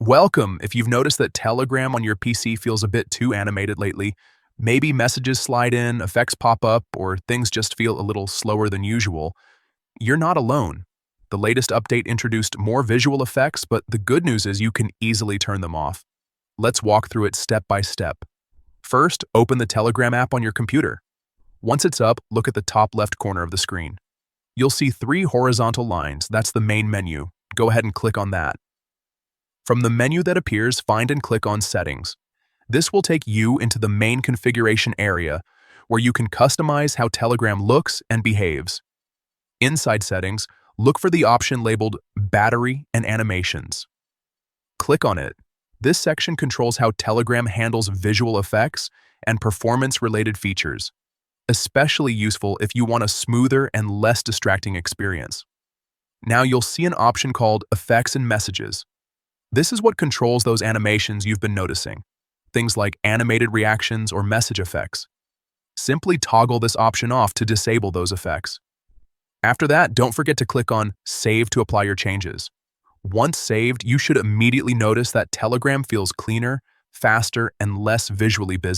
Welcome. If you've noticed that Telegram on your PC feels a bit too animated lately, maybe messages slide in, effects pop up, or things just feel a little slower than usual, you're not alone. The latest update introduced more visual effects, but the good news is you can easily turn them off. Let's walk through it step by step. First, open the Telegram app on your computer. Once it's up, look at the top left corner of the screen. You'll see three horizontal lines. That's the main menu. Go ahead and click on that. From the menu that appears, find and click on Settings. This will take you into the main configuration area, where you can customize how Telegram looks and behaves. Inside Settings, look for the option labeled Battery and Animations. Click on it. This section controls how Telegram handles visual effects and performance-related features, especially useful if you want a smoother and less distracting experience. Now you'll see an option called Effects and Messages. This is what controls those animations you've been noticing, things like animated reactions or message effects. Simply toggle this option off to disable those effects. After that, don't forget to click on Save to apply your changes. Once saved, you should immediately notice that Telegram feels cleaner, faster, and less visually busy.